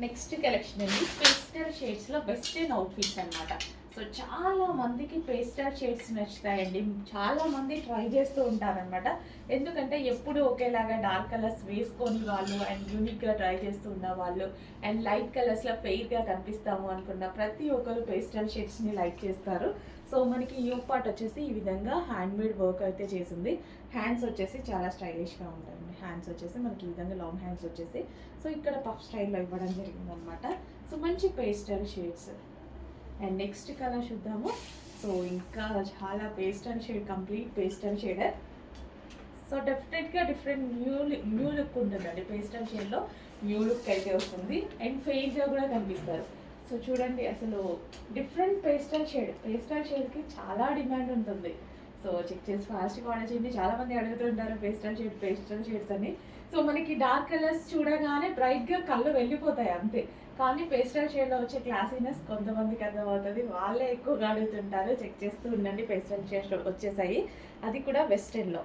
Next collection అండి pastel షేడ్స్లో western outfits అనమాట. So చాలా మందికి పేస్టల్ షేడ్స్ నచ్చుతాయండి. చాలా మంది ట్రై చేస్తూ ఉంటారనమాట. ఎందుకంటే ఎప్పుడు ఒకేలాగా డార్క్ కలర్స్ వేసుకొని వాళ్ళు అండ్ యూనిక్గా ట్రై చేస్తూ ఉన్న వాళ్ళు అండ్ లైట్ కలర్స్లో ఫెయిర్గా కనిపిస్తాము అనుకున్న ప్రతి ఒక్కరు పేస్టల్ షేడ్స్ని లైక్ చేస్తారు. సో మనకి యోగ్ పార్ట్ వచ్చేసి ఈ విధంగా హ్యాండ్మేడ్ వర్క్ అయితే చేసింది. హ్యాండ్స్ వచ్చేసి చాలా స్టైలిష్గా ఉంటాయండి. హ్యాండ్స్ వచ్చేసి మనకి ఈ విధంగా లాంగ్ హ్యాండ్స్ వచ్చేసి సో ఇక్కడ పఫ్ స్టైల్లో ఇవ్వడం జరిగింది అనమాట. సో మంచి pastel shades. And next colour చూద్దాము. సో ఇంకా చాలా pastel shade, complete pastel shader. So డెఫినెట్గా డిఫరెంట్ న్యూ లుక్ ఉంటుందండి. పేస్టల్ షేడ్లో న్యూ లుక్ అయితే వస్తుంది అండ్ ఫెయిర్గా కూడా కనిపిస్తారు. సో చూడండి అసలు డిఫరెంట్ పేస్టల్ షేడ్కి చాలా డిమాండ్ ఉంటుంది. సో చెక్ చేసి ఫాస్ట్గా ఆర్డర్ చేయండి. చాలామంది అడుగుతుంటారు పేస్టల్ షేడ్స్ అని. సో మనకి డార్క్ కలర్స్ చూడగానే బ్రైట్గా కళ్ళు వెళ్ళిపోతాయి అంతే. కానీ పేస్టల్ షేడ్లో వచ్చే క్లాసీనెస్ కొంతమందికి అర్థమవుతుంది. వాళ్ళే ఎక్కువగా అడుగుతుంటారు. చెక్ చేస్తూ ఉండండి. పేస్టల్ షేడ్ వచ్చేసాయి, అది కూడా వెస్టర్న్లో.